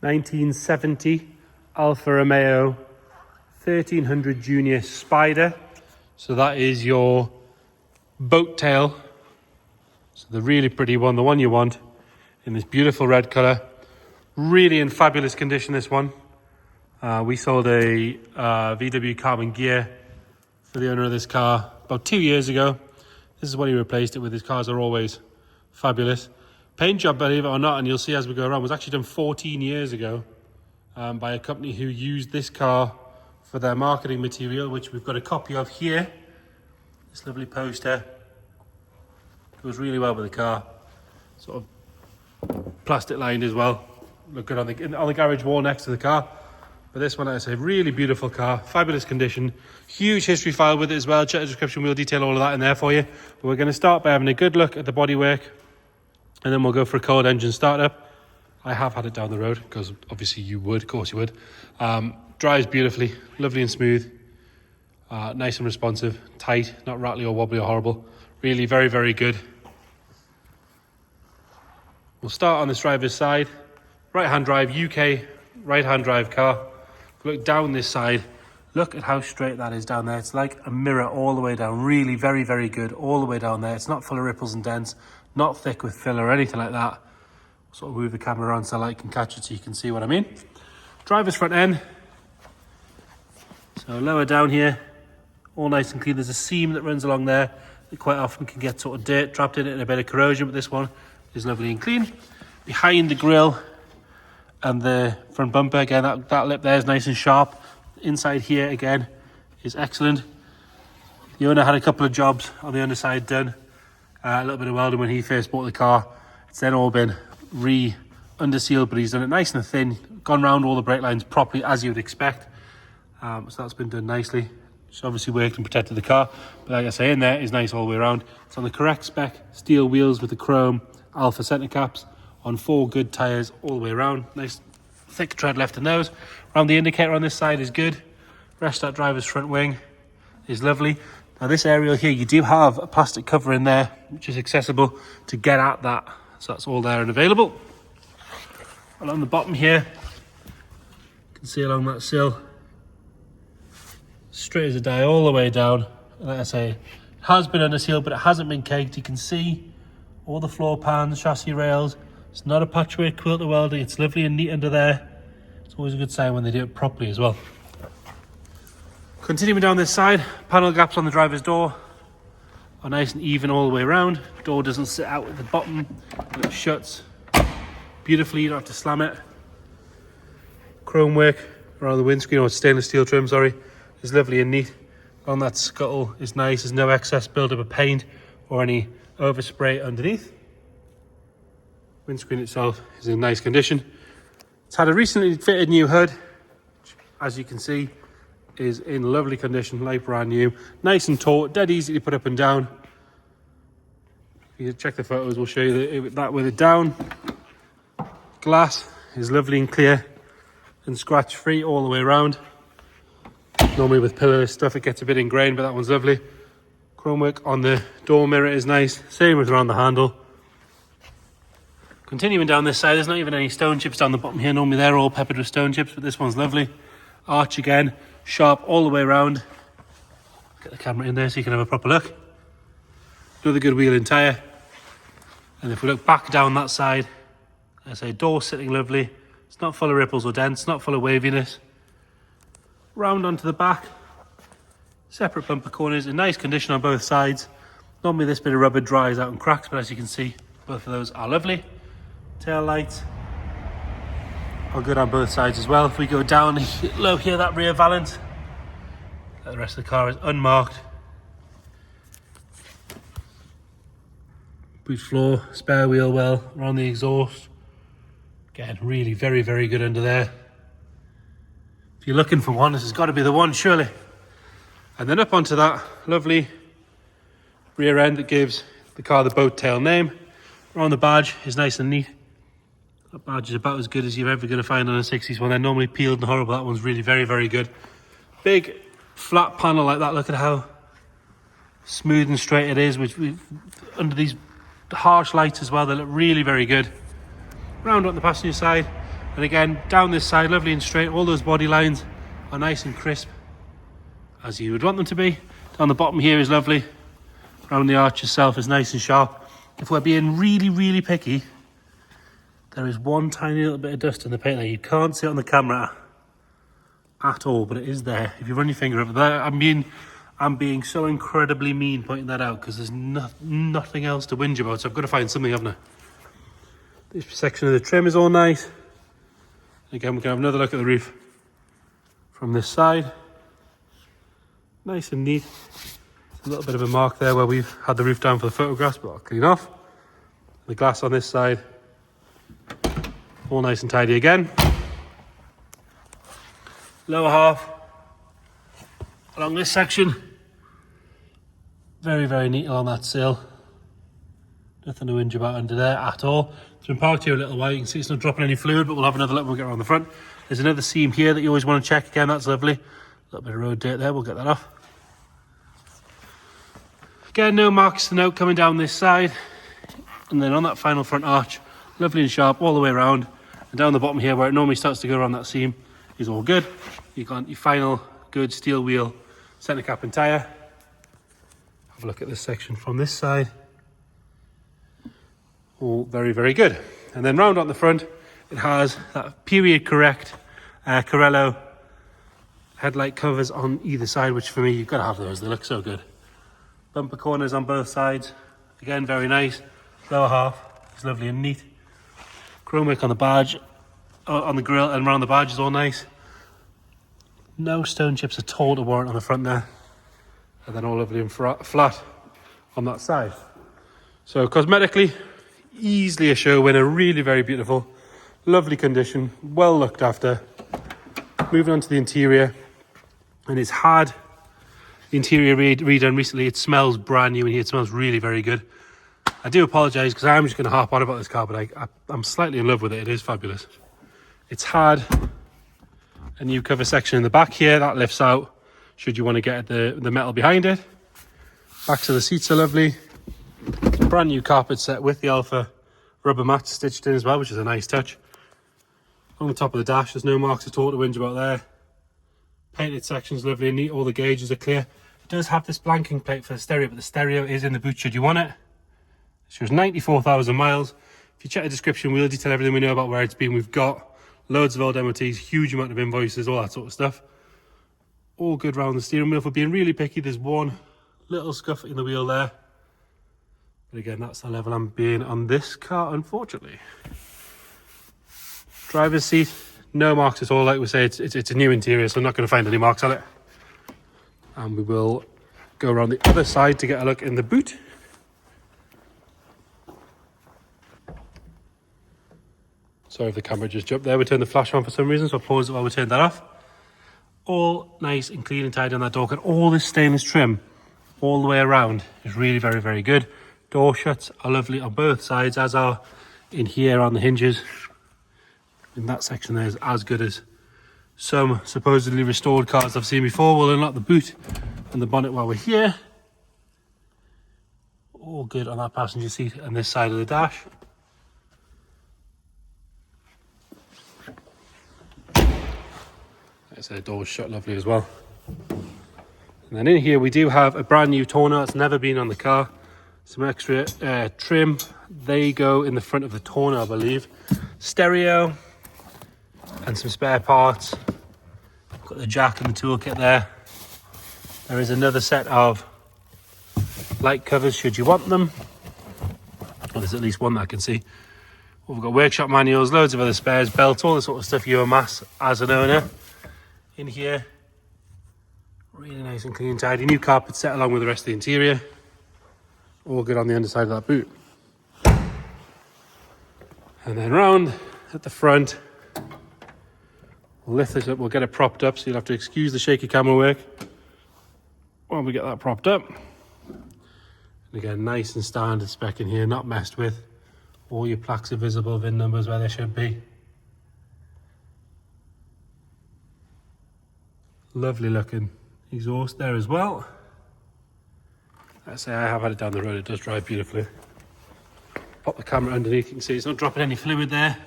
1970 Alfa Romeo 1300 Junior Spider. So that is your boat tail. So the really pretty one, the one you want, in this beautiful red colour. Really in fabulous condition, this one. We sold a VW carbon gear for the owner of this car about 2 years ago. This is what he replaced it with. His cars are always fabulous. Paint job, believe it or not, and you'll see as we go around, was actually done 14 years ago by a company who used this car for their marketing material, which we've got a copy of here. This lovely poster. Goes really well with the car. Sort of plastic lined as well. Look good on the garage wall next to the car. But this one, it's a really beautiful car, fabulous condition, huge history file with it as well. Check the description, we'll detail all of that in there for you. But we're going to start by having a good look at the bodywork, and then we'll go for a cold engine startup. I have had it down the road, because obviously you would, of course you would. Drives beautifully, lovely and smooth, nice and responsive, tight, not rattly or wobbly or horrible. Really very, very good. We'll start on this driver's side. Right-hand drive, UK right-hand drive car. Look down this side, look at how straight that is down there. It's like a mirror all the way down. Really very, very good all the way down there. It's not full of ripples and dents, not thick with filler or anything like that. Sort of move the camera around so light can catch it so you can see what I mean. Driver's front end. So lower down here, all nice and clean. There's a seam that runs along there that quite often can get sort of dirt trapped in it and a bit of corrosion, but this one is lovely and clean. Behind the grille and the front bumper, again, that lip there is nice and sharp. Inside here, again, is excellent. The owner had a couple of jobs on the underside done. A little bit of welding when he first bought the car. It's then all been under-sealed, but he's done it nice and thin. Gone round all the brake lines properly, as you would expect. So that's been done nicely. It's obviously worked and protected the car. But like I say, in there is nice all the way around. It's on the correct spec. Steel wheels with the chrome Alfa centre caps. On 4 good tyres all the way around. Nice thick tread left in those. Around the indicator on this side is good. Rest of that driver's front wing is lovely. Now this aerial here, you do have a plastic cover in there, which is accessible to get at that. So that's all there and available. Along the bottom here, you can see along that sill, straight as a die all the way down. And like I say, it has been under seal, but it hasn't been caked. You can see all the floor pans, chassis rails. It's not a patchwork quilter welding. It's lovely and neat under there. It's always a good sign when they do it properly as well. Continuing down this side, panel gaps on the driver's door are nice and even all the way around. Door doesn't sit out at the bottom, and it shuts beautifully. You don't have to slam it. Chrome work around the windscreen, or stainless steel trim, sorry, is lovely and neat. On that scuttle is nice. There's no excess buildup of paint or any overspray underneath. Windscreen itself is in nice condition. It's had a recently fitted new hood, which, as you can see, is in lovely condition, like brand new. Nice and taut, dead easy to put up and down. If you check the photos, we'll show you that with it down. Glass is lovely and clear and scratch free all the way around. Normally with pillar stuff it gets a bit ingrained, but that one's lovely. Chrome work on the door mirror is nice, same with around the handle. Continuing down this side, there's not even any stone chips down the bottom here. Normally they're all peppered with stone chips, but this one's lovely. Arch again, sharp all the way around. Get the camera in there so you can have a proper look. Another good wheel and tyre. And if we look back down that side, I say door sitting lovely. It's not full of ripples or dents, not full of waviness. Round onto the back. Separate bumper corners in nice condition on both sides. Normally this bit of rubber dries out and cracks, but as you can see, both of those are lovely. Tail lights are good on both sides as well. If we go down low here, that rear valance, the rest of the car is unmarked. Boot floor, spare wheel well around the exhaust. Again, really very, very good under there. If you're looking for one, this has got to be the one, surely. And then up onto that lovely rear end that gives the car the boat tail name. Around the badge is nice and neat. That badge is about as good as you're ever going to find on a 60s one. They're normally peeled and horrible. That one's really very, very good. Big flat panel like that. Look at how smooth and straight it is, which under these harsh lights as well, they look really very good. Round on the passenger side, And again, down this side, lovely and straight. All those body lines are nice and crisp, as you would want them to be. Down the bottom here is lovely. Around the arch itself is nice and sharp. If we're being really, really picky, there is one tiny little bit of dust in the paint there. You can't see it on the camera at all, but it is there. If you run your finger over there, I'm being so incredibly mean pointing that out because there's nothing else to whinge about, so I've got to find something, haven't I? This section of the trim is all nice. Again, we can have another look at the roof from this side. Nice and neat. A little bit of a mark there where we've had the roof down for the photographs, but I'll clean off. The glass on this side, all nice and tidy again. Lower half, along this section, very, very neat along that sill. Nothing to whinge about under there at all. It's been parked here a little while. You can see it's not dropping any fluid, but we'll have another look when we get around the front. There's another seam here that you always want to check. Again, that's lovely. A little bit of road dirt there, we'll get that off. Again, no marks to note coming down this side. And then on that final front arch, lovely and sharp all the way around. And down the bottom here, where it normally starts to go around that seam, is all good. You've got your final good steel wheel, centre cap and tyre. Have a look at this section from this side. All very, very good. And then round on the front, it has that period correct Corello headlight covers on either side, which for me, you've got to have those. They look so good. Bumper corners on both sides. Again, very nice. Lower half is lovely and neat. Chrome work on the badge, on the grille and around the badge is all nice. No stone chips at all to warrant on the front there. And then all lovely and flat on that side. So cosmetically, easily a show winner, really very beautiful, lovely condition, well looked after. Moving on to the interior, and it's had the interior redone recently. It smells brand new in here. It smells really very good. I do apologise because I'm just going to harp on about this car, but I'm slightly in love with it. It is fabulous. It's had a new cover section in the back here that lifts out should you want to get at the metal behind it. Backs of the seats are lovely. Brand new carpet set with the Alfa rubber mats stitched in as well, which is a nice touch. On the top of the dash, there's no marks at all to whinge about there. Painted section's lovely and neat, all the gauges are clear. It does have this blanking plate for the stereo, but the stereo is in the boot should you want it. It shows 94,000 miles. If you check the description, we'll detail everything we know about where it's been. We've got loads of old MOTs, huge amount of invoices, all that sort of stuff. All good round the steering wheel. For being really picky, there's one little scuff in the wheel there. But again, that's the level I'm being on this car, unfortunately. Driver's seat, no marks at all. Like we say, it's a new interior, so I'm not going to find any marks on it. And we will go around the other side to get a look in the boot. Sorry if the camera just jumped there. We turned the flash on for some reason, so I'll pause it while we turn that off. All nice and clean and tidy on that door. And all this stainless trim all the way around is really very, very good. Door shuts are lovely on both sides, as are in here on the hinges. In that section there is as good as some supposedly restored cars I've seen before. We'll unlock the boot and the bonnet while we're here. All good on that passenger seat and this side of the dash. Like I said, the door's shut lovely as well. And then in here we do have a brand new tonneau that's never been on the car. Some extra trim. They go in the front of the tonneau, I believe. Stereo and some spare parts. Got the jack and the toolkit there. There is another set of light covers should you want them. Well, there's at least one that I can see. We've got workshop manuals, loads of other spares, belts, all the sort of stuff you amass as an owner. In here, really nice and clean and tidy. New carpet set along with the rest of the interior. All good on the underside of that boot. And then round at the front, we'll lift this up, we'll get it propped up, so you'll have to excuse the shaky camera work while we get that propped up. And again, nice and standard spec in here, not messed with. All your plaques are visible, VIN numbers where they should be. Lovely looking exhaust there as well. Let's say I have had it down the road, it does drive beautifully. Pop the camera underneath, you can see it's not dropping any fluid there.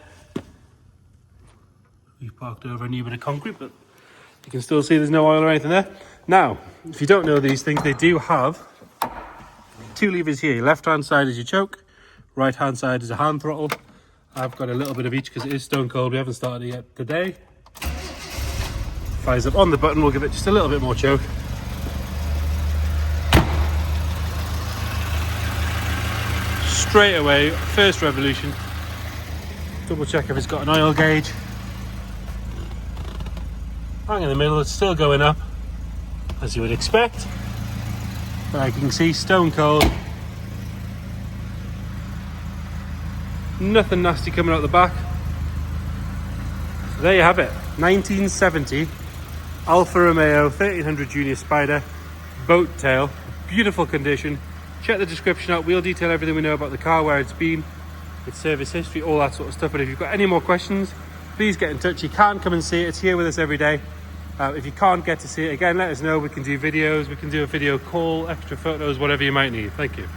We've parked over a new bit of concrete, but you can still see there's no oil or anything there. Now, if you don't know these things, they do have 2 levers here. Your left-hand side is your choke, right-hand side is a hand throttle. I've got a little bit of each because it is stone cold. We haven't started it yet today. Fires up on the button, we'll give it just a little bit more choke. Straight away, first revolution. Double check if it's got an oil gauge. Hang in the middle, it's still going up, as you would expect. But like you can see, stone cold. Nothing nasty coming out the back. So there you have it. 1970 Alfa Romeo 1300 Junior Spider, boat tail, beautiful condition. Check the description out, we'll detail everything we know about the car, where it's been, its service history, all that sort of stuff. But if you've got any more questions, please get in touch. You can come and see it, it's here with us every day. If you can't get to see it again, let us know. We can do videos, we can do a video call, extra photos, whatever you might need. Thank you.